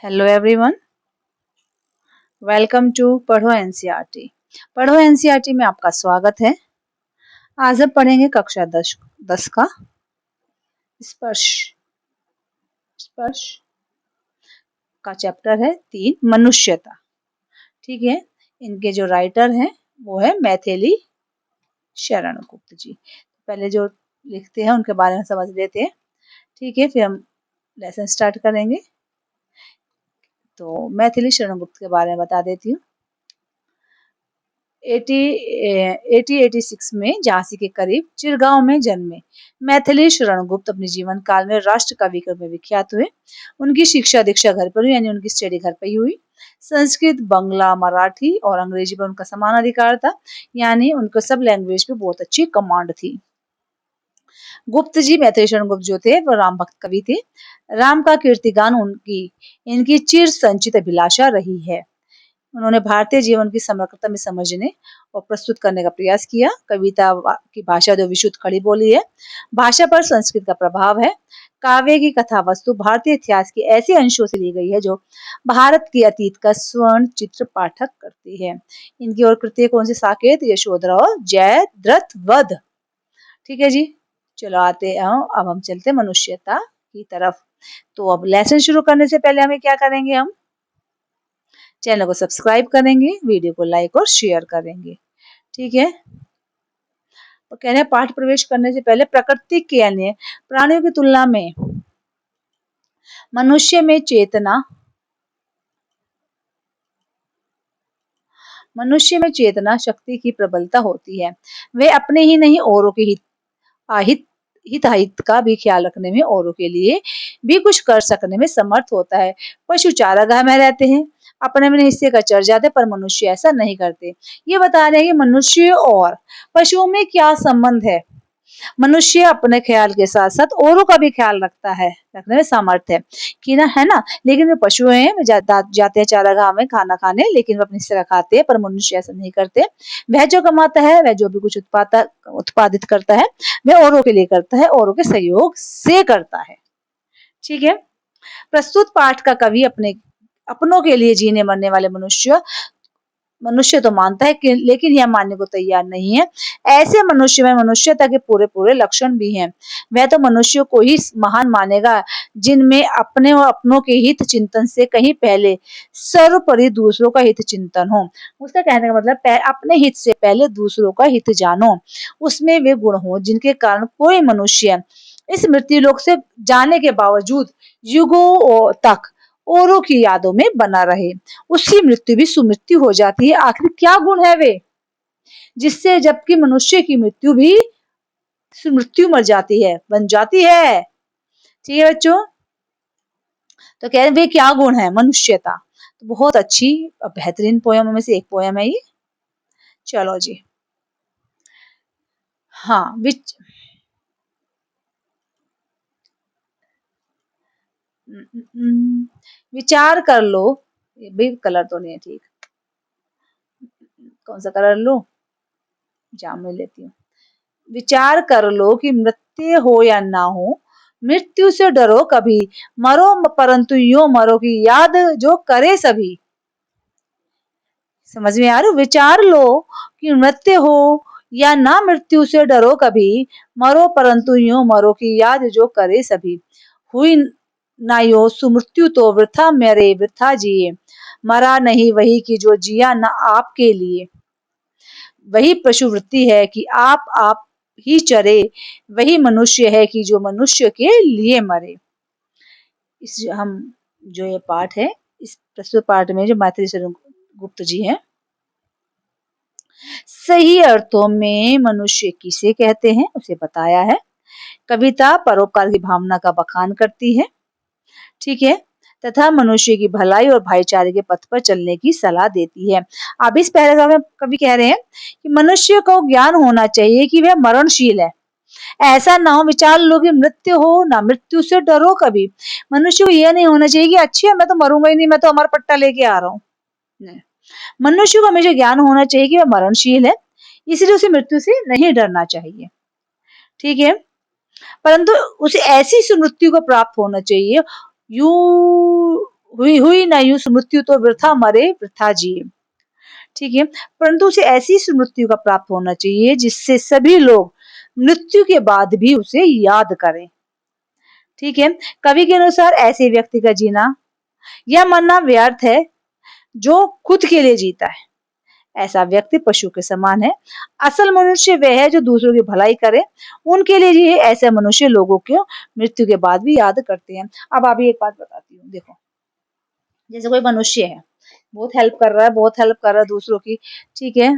Hello everyone, welcome to पढ़ो NCERT. पढ़ो NCERT में आपका स्वागत है। आज हम पढ़ेंगे कक्षा 10 का स्पर्श स्पर्श का चैप्टर है 3 मनुष्यता। ठीक है, इनके जो राइटर हैं वो है मैथिली शरण गुप्त जी। पहले जो लिखते हैं उनके बारे में समझ लेते हैं। ठीक है, फिर हम लेसन स्टार्ट करेंगे। तो मैथिली शरण गुप्त के बारे में बता देती हूँ। 1886 में झांसी के करीब चिरगांव में जन्मे मैथिली शरण गुप्त अपने जीवन काल में राष्ट्र कवि के रूप में विख्यात हुए। उनकी शिक्षा दीक्षा घर पर हुई, यानी उनकी स्टडी घर पर ही हुई। संस्कृत, बंगला, मराठी और अंग्रेजी पर उनका समान अधिकार था, यानी उनको सब लैंग्वेज पे बहुत अच्छी कमांड थी। गुप्त जी, मैथिली शरण गुप्त जो थे वो राम भक्त कवि थे। राम का कीर्तिगान इनकी चिर संचित अभिलाषा रही है। उन्होंने भारतीय जीवन की समग्रता में समझने और प्रस्तुत करने का प्रयास किया। कविता की भाषा जो विशुद्ध खड़ी बोली है, भाषा पर संस्कृत का प्रभाव है। काव्य की कथा वस्तु भारतीय इतिहास के ऐसे अंशों से ली गई है जो भारत के अतीत का स्वर्ण चित्र पाठक करती है। इनकी और कृतियां कौन सी? साकेत, यशोधरा और जयद्रथ वध। ठीक है जी, चलो आते हैं। अब हम चलते मनुष्यता की तरफ। तो अब लेसन शुरू करने से पहले हमें क्या करेंगे? हम चैनल को सब्सक्राइब करेंगे, वीडियो को लाइक और शेयर करेंगे। ठीक है, तो कह रहे हैं पाठ प्रवेश करने से पहले प्रकृति के अन्य प्राणियों की तुलना में मनुष्य में चेतना शक्ति की प्रबलता होती है। वे अपने ही नहीं औरों के हित का भी ख्याल रखने में, औरों के लिए भी कुछ कर सकने में समर्थ होता है। पशु चारागाह में रहते हैं, अपने हिस्से का चर जाते, पर मनुष्य ऐसा नहीं करते। ये बता रहे हैं कि मनुष्य और पशुओं में क्या संबंध है। मनुष्य अपने ख्याल के साथ साथ औरों का भी ख्याल रखने में सामर्थ्य है कि ना, है ना। लेकिन वे पशु हैं, वे जाते हैं चारागाह में खाना खाने, लेकिन वे अपनी हिस्से का खाते हैं, पर मनुष्य ऐसा नहीं करते। वह जो कमाता है, वह जो भी कुछ उत्पादित करता है, वह औरों के लिए करता है, औरों के सहयोग से करता है। ठीक है, प्रस्तुत पाठ का कवि अपनों के लिए जीने मरने वाले मनुष्य तो मानता है कि, लेकिन यह मानने को तैयार नहीं है। ऐसे मनुष्य में मनुष्यता के पूरे पूरे लक्षण भी हैं। वह तो मनुष्य को ही महान मानेगा जिनमें अपने और अपनों के हित चिंतन से कहीं पहले सर्वोपरि दूसरों का हित चिंतन हो। उसका कहने का मतलब अपने हित से पहले दूसरों का हित जानो, उसमें वे गुण हो जिनके कारण कोई मनुष्य इस मृत्यु लोक से जाने के बावजूद युगों तक औरों की यादों में बना रहे। उसकी मृत्यु भी सुमृत्यु हो जाती है। आखिर क्या गुण है वे जिससे, जबकि मनुष्य की मृत्यु भी सुमृत्यु मर जाती है, बन जाती है। ठीक है बच्चों, तो कह रहे वे क्या गुण है? मनुष्यता। तो बहुत अच्छी बेहतरीन पोयम में से एक पोयम है ये। चलो जी, हाँ, विचार कर लो। ये भी कलर तो नहीं है ठीक, कौन सा कलर लो? जाम में लेती हूँ। विचार कर लो कि मृत्यु हो या ना हो, मृत्यु से डरो कभी, मरो परंतु यूं मरो कि याद जो करे सभी। समझ में आ रहा? विचार लो कि मृत्यु हो या ना, मृत्यु से डरो कभी, मरो परंतु यूं मरो कि याद जो करे सभी। हुई ना यो सुमृत्यु तो वृथा मरे वृथा जिए, मरा नहीं वही कि जो जिया न आपके लिए। वही पशुवृत्ति है कि आप ही चरे, वही मनुष्य है कि जो मनुष्य के लिए मरे। इस हम जो ये पाठ है, इस प्रस्तुत पाठ में जो मैथिली शरण गुप्त जी हैं, सही अर्थों में मनुष्य किसे कहते हैं उसे बताया है। कविता परोपकार की भावना का बखान करती है। ठीक है, तथा मनुष्य की भलाई और भाईचारे के पथ पर चलने की सलाह देती है। अब इस पैराग्राफ में कवि कह रहे हैं कि मनुष्य को ज्ञान होना चाहिए कि वह मरणशील है। ऐसा ना हो, विचार लो कि मृत्यु हो ना, मृत्यु से डरो कभी। मनुष्य को यह नहीं होना चाहिए कि अच्छी है, मैं तो मरूंगा ही नहीं, मैं तो अमर पट्टा लेके आ रहा हूँ। मनुष्य को हमेशा ज्ञान होना चाहिए कि वह मरणशील है, इसलिए उसे मृत्यु से नहीं डरना चाहिए। ठीक है, परंतु उसे ऐसी सुमृत्यु को प्राप्त होना चाहिए, यू हुई हुई न यूं मृत्यु तो वृथा मरे वृथा जिए। ठीक है, परंतु उसे ऐसी मृत्यु का प्राप्त होना चाहिए जिससे सभी लोग मृत्यु के बाद भी उसे याद करें। ठीक है, कवि के अनुसार ऐसे व्यक्ति का जीना या मरना व्यर्थ है जो खुद के लिए जीता है। ऐसा व्यक्ति पशु के समान है। असल मनुष्य वह है जो दूसरों की भलाई करे, उनके लिए ये ऐसे मनुष्य लोगों को मृत्यु के बाद भी याद करते हैं। अब अभी एक बात बताती हूँ, देखो जैसे कोई मनुष्य है, बहुत हेल्प कर रहा है दूसरों की, ठीक है,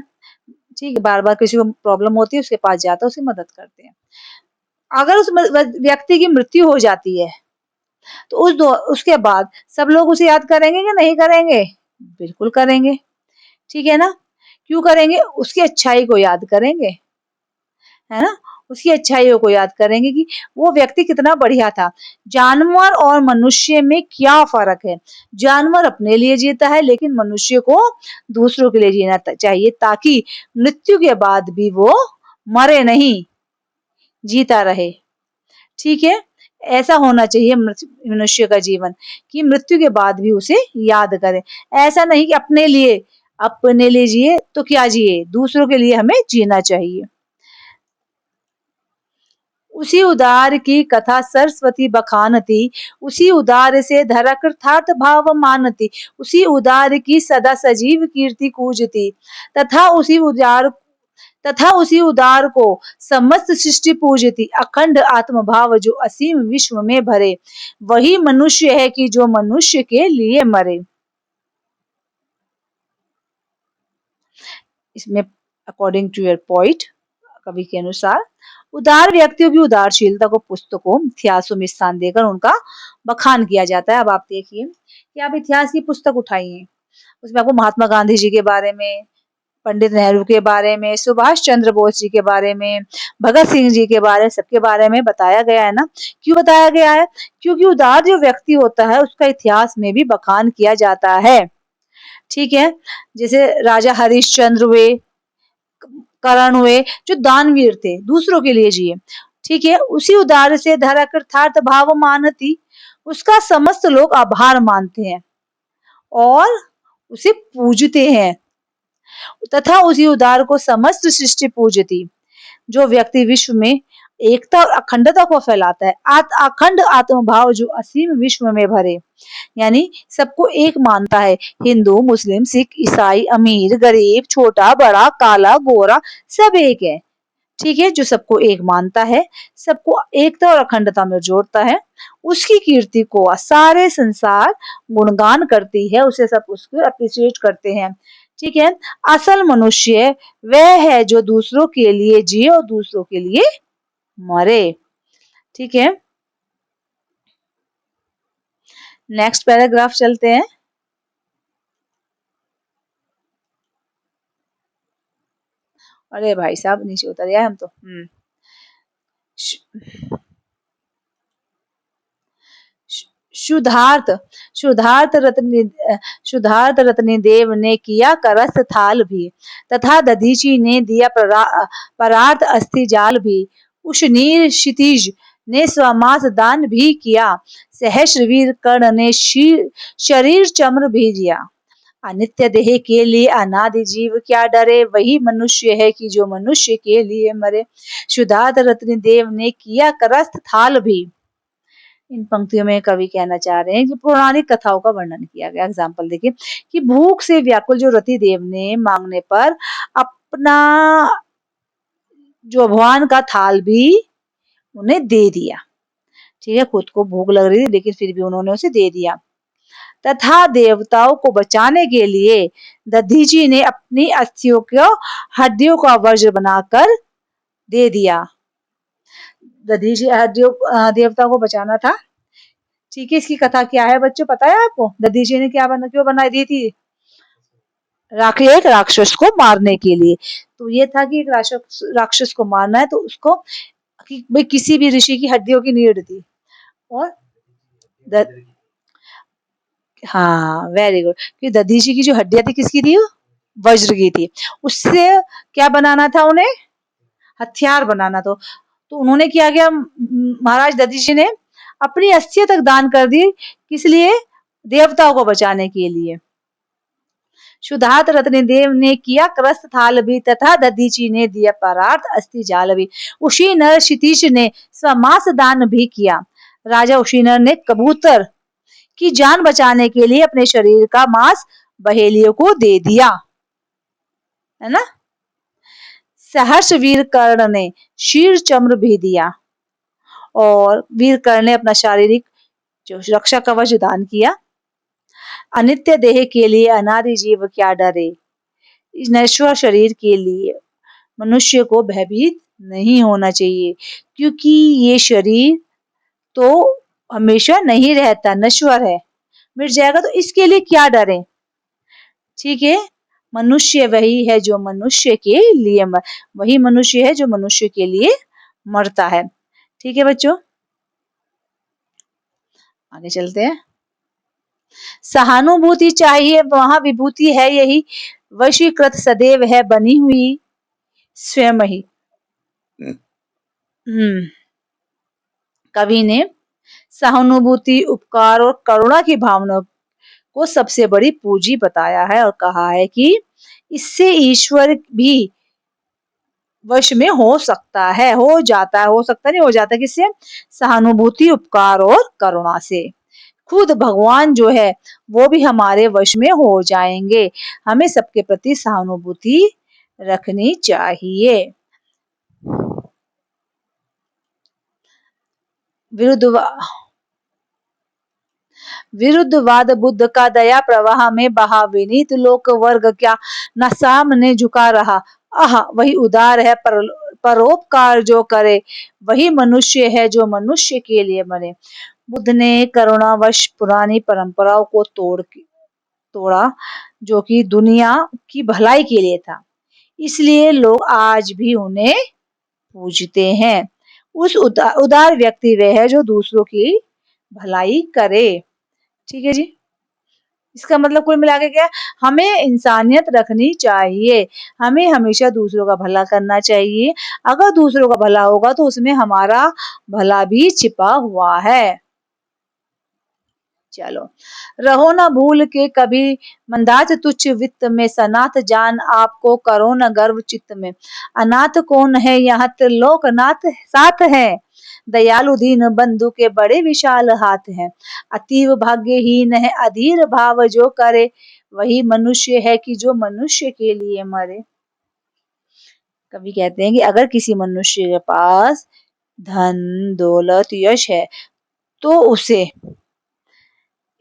ठीक है, बार बार किसी को प्रॉब्लम होती है उसके पास जाता है, उसकी मदद करते हैं। अगर उस व्यक्ति की मृत्यु हो जाती है तो उसके बाद सब लोग उसे याद करेंगे कि नहीं करेंगे? बिल्कुल करेंगे, ठीक है ना? क्यों करेंगे? उसकी अच्छाई को याद करेंगे, है ना? उसकी अच्छाइयों को याद करेंगे कि वो व्यक्ति कितना बढ़िया था। जानवर और मनुष्य में क्या फ़र्क है? जानवर अपने लिए जीता है लेकिन मनुष्य को दूसरों के लिए जीना चाहिए ताकि मृत्यु के बाद भी वो मरे नहीं, जीता रहे। ठीक है? ऐसा होना चाहिए मनुष्य का जीवन कि मृत्यु के बाद भी उसे याद करें। ऐसा नहीं कि अपने लिए जिए तो क्या जिए, दूसरों के लिए हमें जीना चाहिए। उसी उदार की कथा सरस्वती बखानती, उसी उदार से धरा कृतार्थ भाव मानती, उसी उदार की सदा सजीव कीर्ति कूजती, तथा उसी उदार को समस्त सृष्टि पूजती, अखंड आत्मभाव जो असीम विश्व में भरे, वही मनुष्य है कि जो मनुष्य के लिए मरे। इसमें अकॉर्डिंग टू योर पॉइंट, कवि के अनुसार उदार व्यक्तियों की उदारशीलता को पुस्तकों इतिहासों में स्थान देकर उनका बखान किया जाता है। अब आप देखिए कि आप इतिहास की पुस्तक उठाइए, उसमें आपको महात्मा गांधी जी के बारे में, पंडित नेहरू के बारे में, सुभाष चंद्र बोस जी के बारे में, भगत सिंह जी के बारे में, सबके बारे में बताया गया है ना। क्यों बताया गया है? क्योंकि उदार जो व्यक्ति होता है उसका इतिहास में भी बखान किया जाता है। ठीक है, जैसे राजा हरिश्चंद्र हुए, करण हुए, जो दानवीर थे, दूसरों के लिए जिए। ठीक है, उसी उदार से धरा कृतार्थ भाव मानती, उसका समस्त लोग आभार मानते हैं और उसे पूजते हैं, तथा उसी उदार को समस्त सृष्टि पूजती। जो व्यक्ति विश्व में एकता और अखंडता को फैलाता है, अखंड आत्मभाव जो असीम विश्व में भरे, यानी सबको एक मानता है, हिंदू, मुस्लिम, सिख, ईसाई, अमीर, गरीब, छोटा, बड़ा, काला, गोरा, सब एक है। ठीक है, जो सबको एक मानता है, सबको एकता और अखंडता में जोड़ता है, उसकी कीर्ति को सारे संसार गुणगान करती है, उसे सब उसको अप्रिशिएट करते हैं। ठीक है, असल मनुष्य वह है जो दूसरों के लिए जिए और दूसरों के लिए मरे। ठीक है, नेक्स्ट पैराग्राफ चलते हैं। अरे भाई साहब नीचे उतर गया हम तो। शुद्धार्थ शुद्धार्थ रत्न शुद्धार्थ रत्न देव ने किया करस्त थाल भी, तथा दधीची ने दिया परार्थ अस्थि जाल भी, उशनीर क्षितिज ने स्वमास दान भी किया, सहस्रवीर कर्ण ने शरीर चम्र भी दिया। अनित्य देह के लिए अनादि जीव क्या डरे, वही मनुष्य है कि जो मनुष्य के लिए मरे। शुद्धार्थ रत्न देव ने किया करस्त थाल भी। इन पंक्तियों में कवि कहना चाह रहे हैं कि पौराणिक कथाओं का वर्णन किया गया। एग्जाम्पल देखिए कि भूख से व्याकुल जो रति देव ने मांगने पर अपना जो भगवान का थाल भी उन्हें दे दिया। ठीक है, खुद को भूख लग रही थी लेकिन फिर भी उन्होंने उसे दे दिया। तथा देवताओं को बचाने के लिए दधीची ने अपनी अस्थियों को हड्डियों का वज्र बनाकर दे दिया। दधीची हड्डियों देवताओं को बचाना था। ठीक है, इसकी कथा क्या है बच्चों, पता है आपको? दधीची ने क्यों बना दी थी? एक राक्षस को मारने के लिए। तो ये था कि एक राक्षस को मारना है तो उसको कि भाई किसी भी ऋषि की हड्डियों की नीड थी और द, हाँ वेरी गुड, कि दधीची की जो हड्डियां थी किसकी थी? वज्र की थी। उससे क्या बनाना था उन्हें? हथियार बनाना था। तो उन्होंने क्या किया, महाराज दधीची ने अपनी अस्थियां तक दान कर दी। किस लिए? देवताओं को बचाने के लिए। शुद्धात रत्नदेव ने किया क्रस्त थाल भी, तथा दधीची ने दिया परार्थ अस्थि जाल भी। उसी नर क्षितिज ने स्वमास दान भी किया। राजा उशीनर ने कबूतर की जान बचाने के लिए अपने शरीर का मांस बहेलियों को दे दिया, है ना। सहर्ष वीर कर्ण ने शीर चम्र भी दिया, और वीर कर्ण ने अपना शारीरिक जो रक्षा कवच दान किया। अनित्य देह के लिए अनादि जीव क्या डरे, इस नश्वर शरीर के लिए मनुष्य को भयभीत नहीं होना चाहिए, क्योंकि ये शरीर तो हमेशा नहीं रहता, नश्वर है, मिट जाएगा, तो इसके लिए क्या डरे। ठीक है, मनुष्य वही है जो मनुष्य के लिए वही मनुष्य है जो मनुष्य के लिए मरता है। ठीक है बच्चों, आगे चलते हैं। सहानुभूति चाहिए वहां विभूति है यही, वशीकृत सदैव है बनी हुई स्वयं ही। कवि ने सहानुभूति, उपकार और करुणा की भावना को सबसे बड़ी पूंजी बताया है, और कहा है कि इससे ईश्वर भी वश में हो सकता है, हो जाता है, हो सकता नहीं, हो जाता है। किससे? सहानुभूति, उपकार और करुणा से। खुद भगवान जो है वो भी हमारे वश में हो जाएंगे। हमें सबके प्रति सहानुभूति रखनी चाहिए। विरुद्धवाद बुद्ध का दया प्रवाह में बहा, विनीत लोक वर्ग क्या न सामने झुका रहा। आह वही उदार है परोपकार जो करे, वही मनुष्य है जो मनुष्य के लिए मरे। बुद्ध ने करुणावश पुरानी परंपराओं को तोड़ा, जो कि दुनिया की भलाई के लिए था, इसलिए लोग आज भी उन्हें पूजते हैं। उस उदार व्यक्ति वह है जो दूसरों की भलाई करे। ठीक है जी, इसका मतलब कुल मिला के क्या, हमें इंसानियत रखनी चाहिए, हमें हमेशा दूसरों का भला करना चाहिए। अगर दूसरों का भला होगा तो उसमें हमारा भला भी छिपा हुआ है। चलो, रहो न भूल के कभी मंदात तुच्छ वित्त में, सनाथ जान आपको करो न गर्व चित्त में। अनाथ कौन है यहाँ त्रिलोकनाथ साथ है, दयालु दीन बंधु के बड़े विशाल हाथ हैं। अतीव भाग्यहीन है अधीर भाव जो करे, वही मनुष्य है कि जो मनुष्य के लिए मरे। कवि कहते हैं कि अगर किसी मनुष्य के पास धन दौलत यश है तो उसे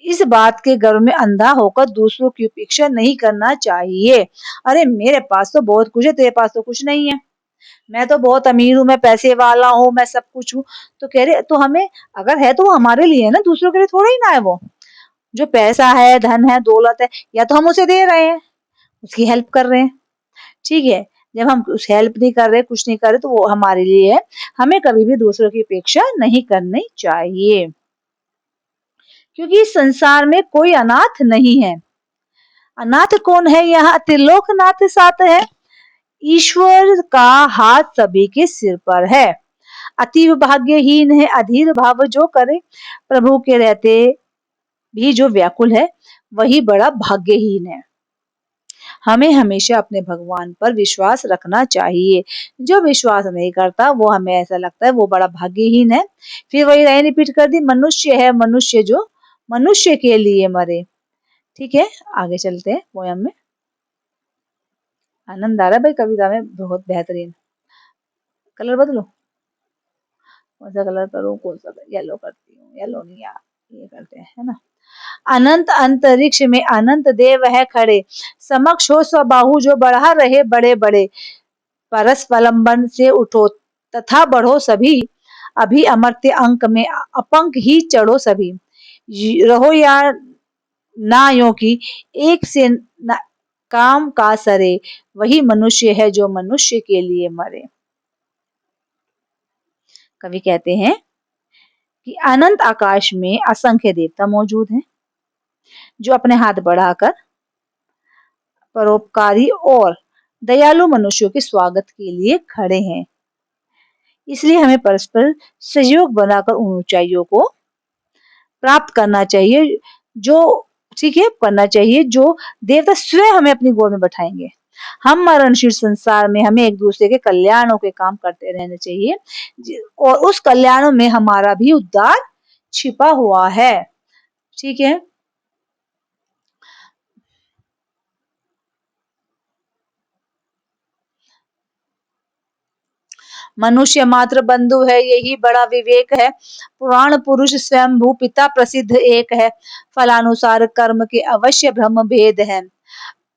इस बात के गर्व में अंधा होकर दूसरों की उपेक्षा नहीं करना चाहिए। अरे मेरे पास तो बहुत कुछ है, तेरे पास तो कुछ नहीं है, मैं तो बहुत अमीर हूँ, मैं पैसे वाला हूँ, मैं सब कुछ हूँ। तो कह रहे तो हमें अगर है तो वो हमारे लिए है ना, दूसरों के लिए थोड़ा ही ना है। वो जो पैसा है, धन है, दौलत है, या तो हम उसे दे रहे हैं, उसकी हेल्प कर रहे हैं। ठीक है, जब हम उस हेल्प नहीं कर रहे, कुछ नहीं कर रहे, तो वो हमारे लिए है। हमें कभी भी दूसरों की अपेक्षा नहीं करनी चाहिए, क्योंकि इस संसार में कोई अनाथ नहीं है। अनाथ कौन है यहाँ त्रिलोकनाथ साथ है, ईश्वर का हाथ सभी के सिर पर है। अतीव भाग्यहीन है अधीर भाव जो करे, प्रभु के रहते भी जो व्याकुल है वही बड़ा भाग्यहीन है। हमें हमेशा अपने भगवान पर विश्वास रखना चाहिए। जो विश्वास नहीं करता वो, हमें ऐसा लगता है वो बड़ा भाग्यहीन है। फिर वही लाइन रिपीट कर दी, मनुष्य है मनुष्य जो मनुष्य के लिए मरे। ठीक है, आगे चलते हैं पोयम में। आनंद आ रहा है भाई कविता में, बहुत बेहतरीन। कलर बदलो, कौन सा कलर करूं, कौन सा, येलो करती हूँ, येलो नहीं यार, ये करते हैं, है ना। अनंत अंतरिक्ष में अनंत देव है खड़े, समक्ष हो स्वबाहु जो बढ़ा रहे बड़े बड़े। परस्पलंबन से उठो तथा बढ़ो सभी, अभी अमर्त्य अंक में अपंक ही चढ़ो सभी। रहो या ना यो की एक से न, काम का सरे, वही मनुष्य है जो मनुष्य के लिए मरे। कवि कहते हैं कि अनंत आकाश में असंख्य देवता मौजूद हैं, जो अपने हाथ बढ़ाकर परोपकारी और दयालु मनुष्यों के स्वागत के लिए खड़े हैं। इसलिए हमें परस्पर सहयोग बनाकर उन ऊंचाइयों को प्राप्त करना चाहिए जो ठीक है करना चाहिए, जो देवता स्वयं हमें अपनी गोद में बैठाएंगे। हम मरणशील संसार में हमें एक दूसरे के कल्याणों के काम करते रहने चाहिए, और उस कल्याणों में हमारा भी उद्धार छिपा हुआ है। ठीक है। मनुष्य मात्र बंधु है, यही बड़ा विवेक है। पुराण पुरुष स्वयंभू पिता प्रसिद्ध एक है। फलानुसार कर्म के अवश्य ब्रह्म भेद है,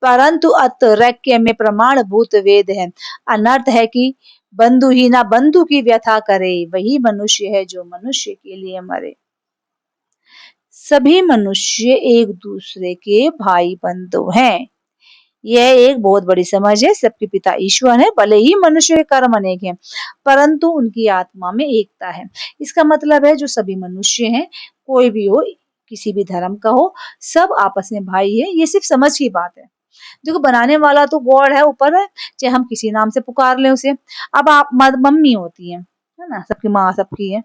परंतु अतरैक्य में प्रमाण भूत वेद है। अनर्थ है कि बंधु ही ना बंधु की व्यथा करे, वही मनुष्य है जो मनुष्य के लिए मरे। सभी मनुष्य एक दूसरे के भाई बंधु हैं। यह एक बहुत बड़ी समझ है। सबके पिता ईश्वर है, भले ही मनुष्य के कर्म अनेक हैं, परंतु उनकी आत्मा में एकता है। इसका मतलब है जो सभी मनुष्य हैं, कोई भी हो, किसी भी धर्म का हो, सब आपस में भाई है। ये सिर्फ समझ की बात है। देखो बनाने वाला तो गॉड है, ऊपर है, चाहे हम किसी नाम से पुकार लें उसे। अब आप मम्मी होती है ना, सबकी माँ सबकी है,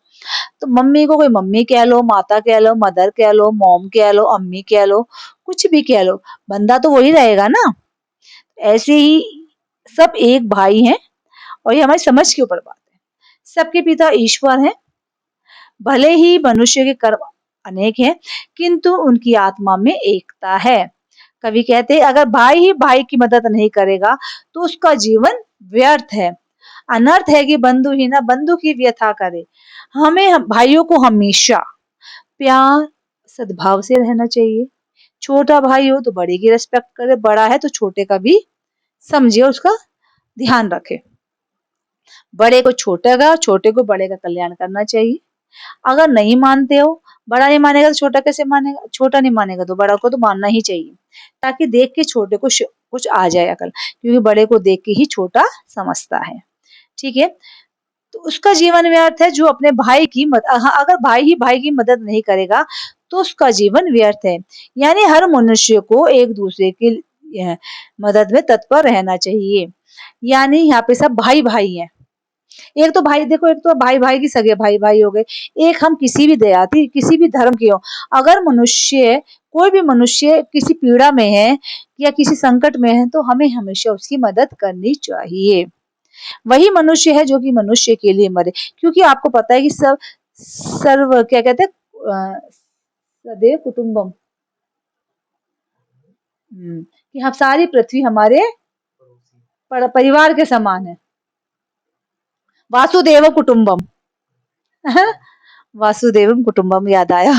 तो मम्मी को कोई मम्मी कह लो, माता कह लो, मदर कह लो, मॉम कह लो, अम्मी कह लो, कुछ भी कह लो, बंदा तो वही रहेगा ना। ऐसे ही सब एक भाई हैं, और ये हमारी समझ के ऊपर बात है। सबके पिता ईश्वर हैं, भले ही मनुष्य के कर्म अनेक हैं, किंतु उनकी आत्मा में एकता है। कवि कहते हैं अगर भाई ही भाई की मदद नहीं करेगा तो उसका जीवन व्यर्थ है। अनर्थ है कि बंधु ही ना बंधु की व्यथा करे। हमें भाइयों को हमेशा प्यार सद्भाव से रहना चाहिए। छोटा भाई हो तो बड़े की रिस्पेक्ट करे, बड़ा है तो छोटे का भी समझे, उसका ध्यान रखे। बड़े को छोटे का, छोटे को बड़े का कल्याण करना चाहिए। अगर नहीं मानते हो, बड़ा नहीं मानेगा तो छोटा कैसे मानेगा, छोटा नहीं मानेगा तो बड़ा को तो मानना ही चाहिए, ताकि देख के छोटे को कुछ आ जाए अकल, क्योंकि बड़े को देख के ही छोटा समझता है। ठीक है। तो उसका जीवन व्यर्थ है जो अपने भाई की अगर भाई ही भाई की मदद नहीं करेगा तो उसका जीवन व्यर्थ है। यानी हर मनुष्य को एक दूसरे की मदद में तत्पर रहना चाहिए। यानी यहाँ पे सब भाई भाई हैं। एक तो भाई देखो, एक तो भाई भाई की सगे भाई भाई हो गए, एक हम किसी भी जाति किसी भी धर्म के हो, अगर मनुष्य कोई भी मनुष्य किसी पीड़ा में है या किसी संकट में है तो हमें हमेशा उसकी मदद करनी चाहिए। वही मनुष्य है जो कि मनुष्य के लिए मरे, क्योंकि आपको पता है कि सब सर्व क्या कहते हैं, सदैव कुटुम्बम, कि हम सारी पृथ्वी हमारे परिवार के समान है। वासुदेव कुटुम्बम। वासुदेवम कुटुम्बम याद आया।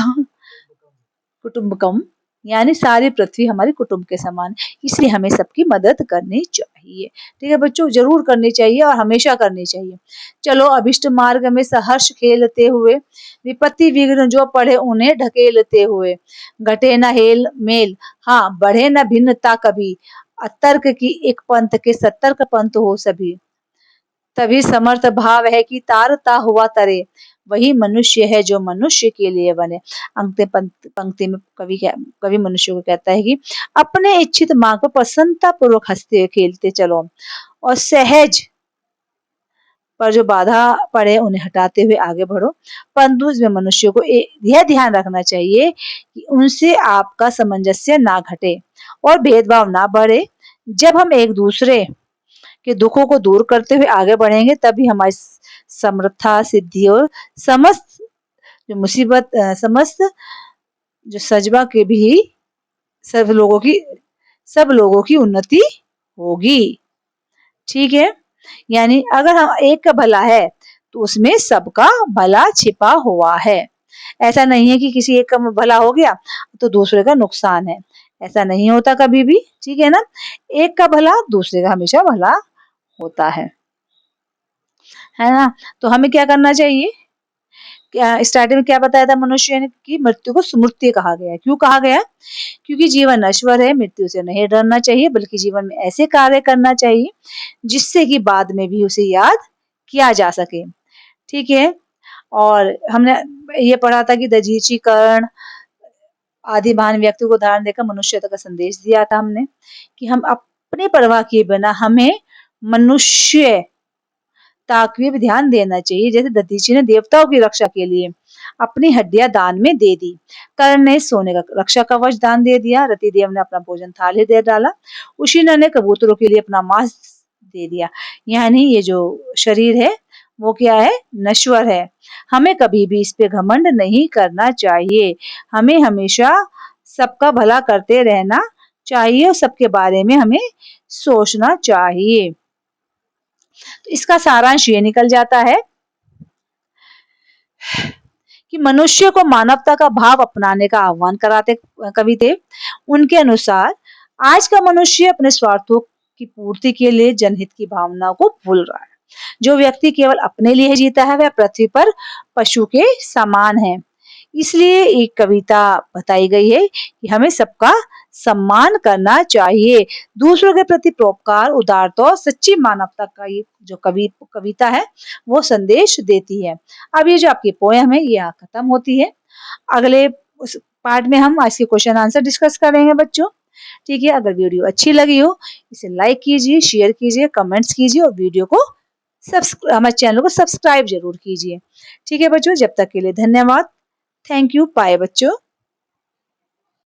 कुटुम्बकम, यानी सारी पृथ्वी हमारे कुटुंब के समान, इसलिए हमें सबकी मदद करनी चाहिए। ठीक है बच्चों, जरूर करनी चाहिए और हमेशा करनी चाहिए। चलो अभिष्ट मार्ग में सहर्ष खेलते हुए, विपत्ति विघ्न जो पढ़े उन्हें ढकेलते हुए, घटे न हेल मेल, हाँ बढ़े न भिन्नता कभी, अतर्क की एक पंथ के सतर्क पंथ हो सभी, तभी समर्थ भाव है कि तारता हुआ तरे, वही मनुष्य है जो मनुष्य के लिए बने। अंतिम पंक्ति में कवि मनुष्य को कहता है कि अपने इच्छित मार्ग पर प्रसन्नता पूर्वक हंसते हुए खेलते चलो, और सहज पर जो बाधा पड़े उन्हें हटाते हुए आगे बढ़ो। परंतु इसमें मनुष्य को यह ध्यान रखना चाहिए कि उनसे आपका सामंजस्य ना घटे और भेदभाव ना बढ़े। जब हम एक दूसरे के दुखों को दूर करते हुए आगे बढ़ेंगे तभी हमारी समर्था सिद्धि और समस्त जो मुसीबत समस्त जो सजवा के भी सब लोगों की उन्नति होगी। ठीक है। यानी अगर हम एक का भला है तो उसमें सबका भला छिपा हुआ है। ऐसा नहीं है कि किसी एक का भला हो गया तो दूसरे का नुकसान है, ऐसा नहीं होता कभी भी। ठीक है ना, एक का भला दूसरे का हमेशा भला होता है ना। तो हमें क्या करना चाहिए, क्या स्टार्टिंग में क्या बताया था, मनुष्य ने की मृत्यु को स्मृति कहा गया है। क्यों कहा गया, क्योंकि जीवन नश्वर है, मृत्यु से नहीं डरना चाहिए, बल्कि जीवन में ऐसे कार्य करना चाहिए जिससे कि बाद में भी उसे याद किया जा सके। ठीक है। और हमने ये पढ़ा था कि दधीचि कर्ण आदि महान व्यक्ति को उदाहरण देकर मनुष्यता का संदेश दिया था हमने, कि हम अपने परवाह किए बिना हमें मनुष्य ताक भी ध्यान देना चाहिए। जैसे दधीचि ने देवताओं की रक्षा के लिए अपनी हड्डियां दान में दे दी। कर्ण ने सोने का रक्षा कवच दान दे दिया। रतिदेव ने अपना भोजन थाली दे डाला। उशीना ने कबूतरों के लिए अपना मांस दे दिया। यानी ये जो शरीर है वो क्या है, नश्वर है। हमें कभी भी इस पे घमंड नहीं करना चाहिए। हमें हमेशा सबका भला करते रहना चाहिए और सबके बारे में हमें सोचना चाहिए। तो इसका सारांश ये निकल जाता है कि मनुष्य को मानवता का भाव अपनाने का आह्वान कराते कवि थे। उनके अनुसार आज का मनुष्य अपने स्वार्थों की पूर्ति के लिए जनहित की भावना को भूल रहा है। जो व्यक्ति केवल अपने लिए जीता है वह पृथ्वी पर पशु के समान है। इसलिए एक कविता बताई गई है कि हमें सबका सम्मान करना चाहिए। दूसरों के प्रति परोपकार, उदारता और सच्ची मानवता का ये जो कविता है वो संदेश देती है। अब ये जो आपकी पोयम है ये यहाँ खत्म होती है। अगले उस पार्ट में हम आज के क्वेश्चन आंसर डिस्कस करेंगे बच्चों। ठीक है, अगर वीडियो अच्छी लगी हो इसे लाइक कीजिए, शेयर कीजिए, कमेंट्स कीजिए और वीडियो को हमारे चैनल को सब्सक्राइब जरूर कीजिए। ठीक है बच्चों, जब तक के लिए धन्यवाद। थैंक यू, बाय बच्चों।